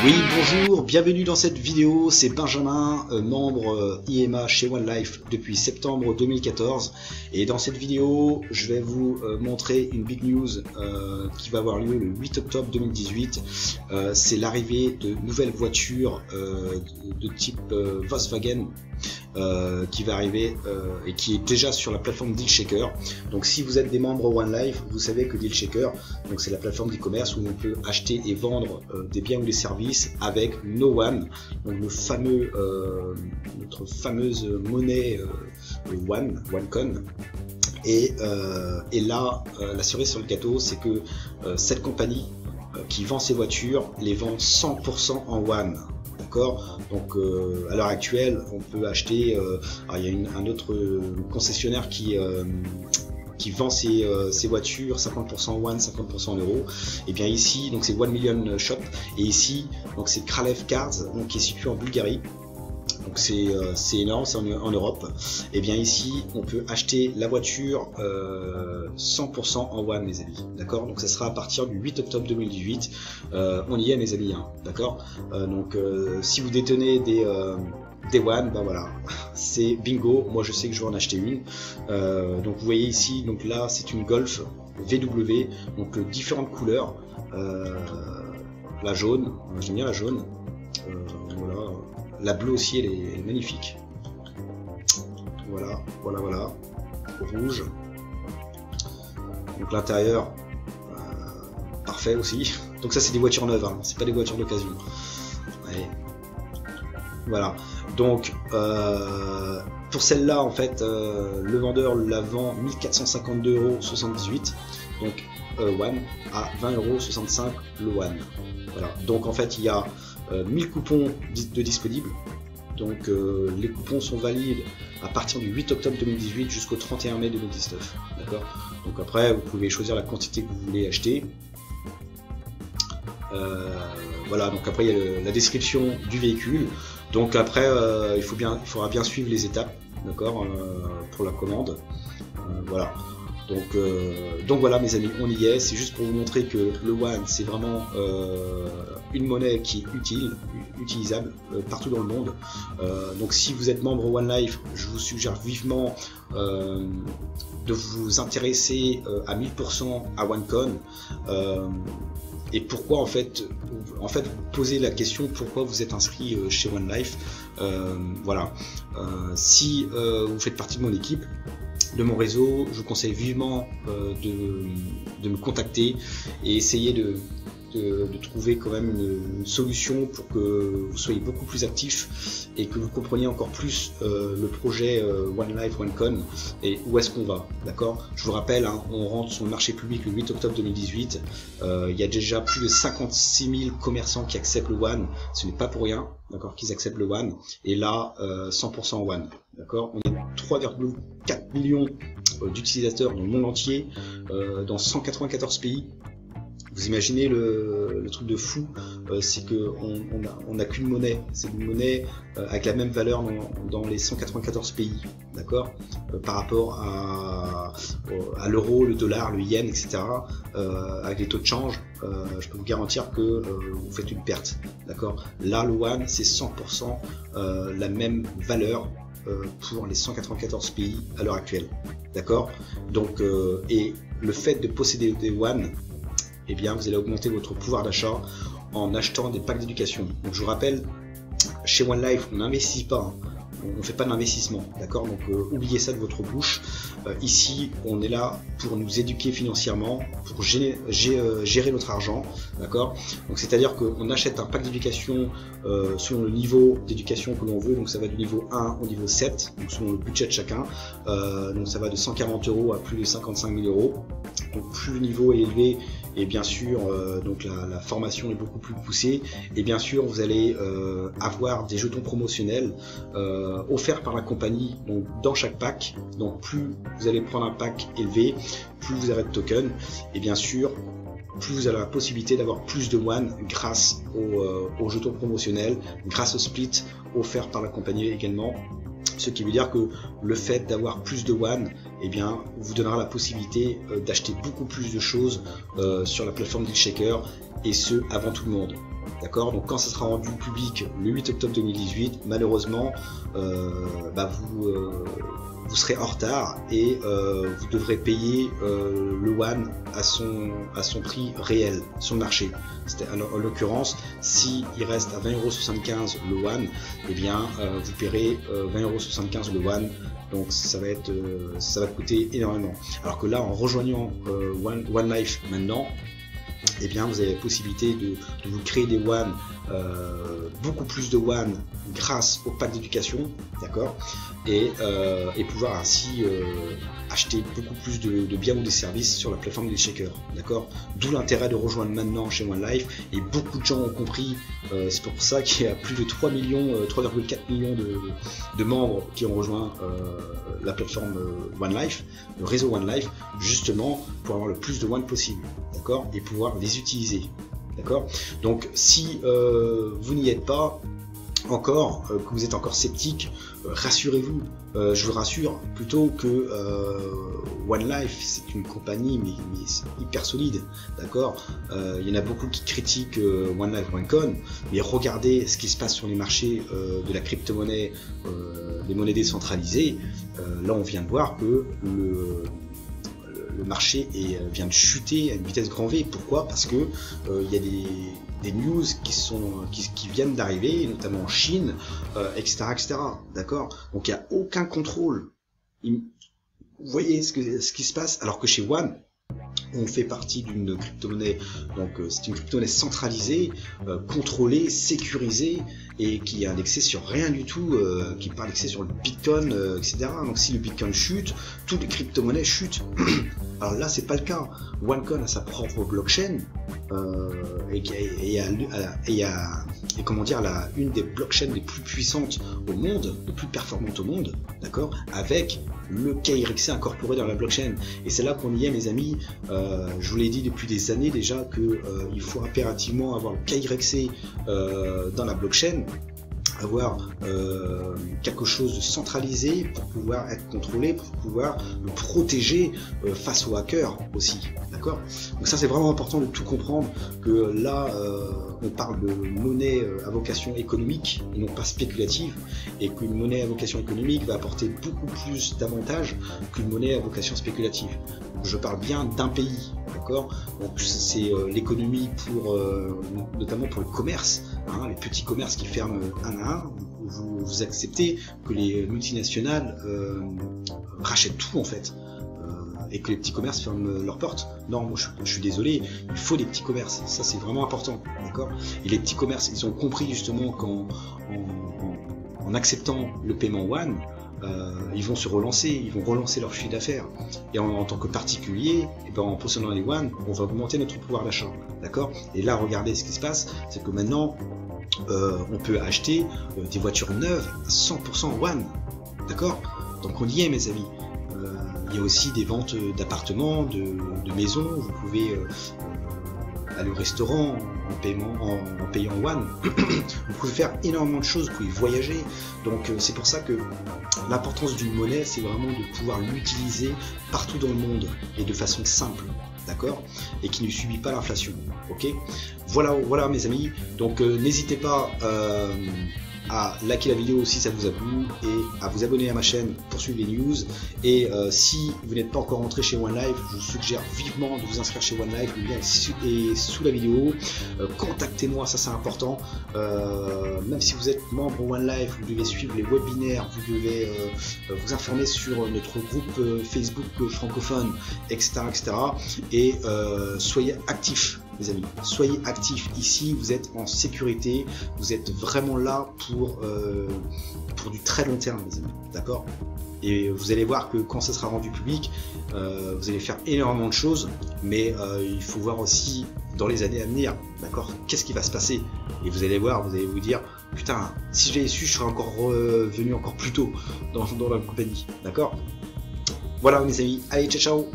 Oui, bonjour, bienvenue dans cette vidéo, c'est Benjamin, membre IMA chez One Life depuis septembre 2014, et dans cette vidéo je vais vous montrer une big news qui va avoir lieu le 8 octobre 2018. C'est l'arrivée de nouvelles voitures de type Volkswagen qui va arriver et qui est déjà sur la plateforme DealShaker. Donc si vous êtes des membres One Life, vous savez que DealShaker, donc c'est la plateforme d'e-commerce où on peut acheter et vendre des biens ou des services avec No One, donc notre fameuse monnaie OneCoin. Et là, la cerise sur le gâteau, c'est que cette compagnie qui vend ses voitures les vend 100% en One. D'accord. Donc à l'heure actuelle, on peut acheter. Il y a un autre concessionnaire qui vend ses voitures 50% en One, 50% en euros. Et bien ici, donc c'est 1 Million Shop, et ici donc c'est Kralev Cars, donc qui est situé en Bulgarie. Donc c'est énorme, c'est en Europe. Et bien ici, on peut acheter la voiture 100% en One, mes amis. D'accord. Donc ça sera à partir du 8 octobre 2018. On y est, mes amis. Hein, d'accord. Donc si vous détenez des One, ben voilà, c'est bingo. Moi je sais que je vais en acheter une. Donc vous voyez ici, donc là c'est une Golf VW, donc différentes couleurs. La jaune, j'aime bien la jaune. Voilà, la bleue aussi, elle est magnifique. Voilà. Rouge. Donc l'intérieur, parfait aussi. Donc ça c'est des voitures neuves, hein, c'est pas des voitures d'occasion. Allez. Voilà. Donc pour celle-là, en fait, le vendeur la vend 1452,78 €. Donc One à 20,65 € le One. Voilà. Donc en fait, il y a 1000 coupons de disponibles. Donc les coupons sont valides à partir du 8 octobre 2018 jusqu'au 31 mai 2019. D'accord. Donc après, vous pouvez choisir la quantité que vous voulez acheter. Voilà. Donc après, il y a la description du véhicule. Donc après, il faudra bien suivre les étapes, d'accord, pour la commande. Voilà. Donc voilà, mes amis, on y est. C'est juste pour vous montrer que le One, c'est vraiment une monnaie qui est utilisable partout dans le monde. Donc si vous êtes membre One Life, je vous suggère vivement de vous intéresser à 1000% à OneCoin. Et pourquoi en fait vous posez la question pourquoi vous êtes inscrit chez One Life. Voilà. Si vous faites partie de mon équipe, de mon réseau, je vous conseille vivement de me contacter et essayer de trouver quand même une solution pour que vous soyez beaucoup plus actifs et que vous compreniez encore plus le projet One Life OneCoin et où est-ce qu'on va. D'accord. Je vous rappelle, hein, on rentre sur le marché public le 8 octobre 2018. Il y a déjà plus de 56 000 commerçants qui acceptent le One. Ce n'est pas pour rien, d'accord, qu'ils acceptent le One. Et là, 100% One. D'accord. On est 3,4 millions d'utilisateurs dans le monde entier, dans 194 pays. Vous imaginez le truc de fou, c'est que on n'a qu'une monnaie, c'est une monnaie avec la même valeur dans les 194 pays, d'accord, par rapport à l'euro, le dollar, le yen, etc. Avec les taux de change, je peux vous garantir que vous faites une perte, d'accord. Là, le One, c'est 100% la même valeur pour les 194 pays à l'heure actuelle, d'accord. Donc, et le fait de posséder des One, eh bien, vous allez augmenter votre pouvoir d'achat en achetant des packs d'éducation. Donc, je vous rappelle, chez One Life, on n'investit pas, hein. On ne fait pas d'investissement, d'accord. Donc, oubliez ça de votre bouche. Ici, on est là pour nous éduquer financièrement, pour gérer notre argent, d'accord. Donc, c'est-à-dire qu'on achète un pack d'éducation selon le niveau d'éducation que l'on veut. Donc, ça va du niveau 1 au niveau 7, donc selon le budget de chacun. Donc, ça va de 140 € à plus de 55 000 €. Donc, plus le niveau est élevé, et bien sûr, donc la formation est beaucoup plus poussée. Et bien sûr, vous allez avoir des jetons promotionnels offerts par la compagnie, donc dans chaque pack. Donc plus vous allez prendre un pack élevé, plus vous aurez de tokens, et bien sûr plus vous avez la possibilité d'avoir plus de One grâce aux jetons promotionnels, grâce au split offert par la compagnie également. Ce qui veut dire que le fait d'avoir plus de WAN, eh bien, vous donnera la possibilité d'acheter beaucoup plus de choses sur la plateforme DealShaker, et ce, avant tout le monde. D'accord? Donc quand ça sera rendu public le 8 octobre 2018, malheureusement, vous serez en retard et vous devrez payer le WAN à son prix réel sur le marché. En l'occurrence, si il reste à 20,75 € le WAN, eh bien vous paierez 20,75 € le WAN. Donc ça va coûter énormément. Alors que là, en rejoignant OneLife maintenant, eh bien vous avez la possibilité de vous créer des WAN, beaucoup plus de WAN grâce au pack d'éducation, d'accord, et pouvoir ainsi acheter beaucoup plus de biens ou des services sur la plateforme DealShaker, d'accord. D'où l'intérêt de rejoindre maintenant chez OneLife, et beaucoup de gens ont compris. C'est pour ça qu'il y a plus de 3,4 millions de membres qui ont rejoint la plateforme OneLife, le réseau OneLife, justement pour avoir le plus de WAN possible, d'accord, et pouvoir les utiliser, d'accord. Donc si vous n'y êtes pas encore, que vous êtes encore sceptique, rassurez-vous, je vous rassure, plutôt que OneLife, c'est une compagnie mais hyper solide, d'accord. Il y en a beaucoup qui critiquent OneLife.com, mais regardez ce qui se passe sur les marchés de la crypto-monnaie, des monnaies décentralisées. Là on vient de voir que le marché vient de chuter à une vitesse grand V. Pourquoi? Parce que il y a des news qui viennent d'arriver, notamment en Chine, etc., etc. D'accord? Donc il n'y a aucun contrôle. Vous voyez ce qui se passe, alors que chez One, on fait partie d'une crypto-monnaie, donc c'est une crypto-monnaie centralisée, contrôlée, sécurisée, et qui est indexée sur rien du tout, qui n'est pas indexée sur le Bitcoin, etc. Donc si le Bitcoin chute, toutes les crypto-monnaies chutent. Alors là, c'est pas le cas. OneCoin a sa propre blockchain, et comment dire, une des blockchains les plus puissantes au monde, les plus performantes au monde, d'accord, avec le KYC incorporé dans la blockchain. Et c'est là qu'on y est, mes amis. Je vous l'ai dit depuis des années déjà que il faut impérativement avoir le KYC dans la blockchain, avoir quelque chose de centralisé pour pouvoir être contrôlé, pour pouvoir le protéger face aux hackers aussi, d'accord. Donc ça, c'est vraiment important de tout comprendre, que là on parle de monnaie à vocation économique et non pas spéculative, et qu'une monnaie à vocation économique va apporter beaucoup plus d'avantages qu'une monnaie à vocation spéculative. Donc, je parle bien d'un pays, d'accord. Donc c'est l'économie notamment pour le commerce, hein, les petits commerces qui ferment un à un. Vous acceptez que les multinationales rachètent tout en fait, et que les petits commerces ferment leurs portes. Non, moi je suis désolé, il faut des petits commerces, ça c'est vraiment important, d'accord. Et les petits commerces, ils ont compris justement qu'en acceptant le paiement One, ils vont se relancer, ils vont relancer leur chiffre d'affaires. Et en tant que particulier, et ben, en possédant les One, on va augmenter notre pouvoir d'achat, d'accord. Et là, regardez ce qui se passe, c'est que maintenant on peut acheter des voitures neuves à 100% One, d'accord. Donc on y est, mes amis. Il y a aussi des ventes d'appartements, de maisons. Vous pouvez aller au restaurant en payant One. Vous pouvez faire énormément de choses, vous pouvez voyager. Donc c'est pour ça que l'importance d'une monnaie, c'est vraiment de pouvoir l'utiliser partout dans le monde et de façon simple, d'accord, et qui ne subit pas l'inflation. Ok, voilà mes amis. Donc n'hésitez pas à liker la vidéo si ça vous a plu, et à vous abonner à ma chaîne pour suivre les news. Et si vous n'êtes pas encore entré chez OneLife, je vous suggère vivement de vous inscrire chez OneLife, le lien est sous la vidéo. Contactez-moi, ça c'est important. Même si vous êtes membre OneLife, vous devez suivre les webinaires, vous devez vous informer sur notre groupe Facebook francophone, etc., etc. Et soyez actifs, les amis, soyez actifs. Ici, vous êtes en sécurité, vous êtes vraiment là pour du très long terme, les amis, d'accord. Et vous allez voir que quand ça sera rendu public, vous allez faire énormément de choses, mais il faut voir aussi dans les années à venir, d'accord, qu'est-ce qui va se passer. Et vous allez voir, vous allez vous dire, putain, si j'avais su, je serais encore venu encore plus tôt dans la compagnie, d'accord. Voilà mes amis, allez, ciao ciao.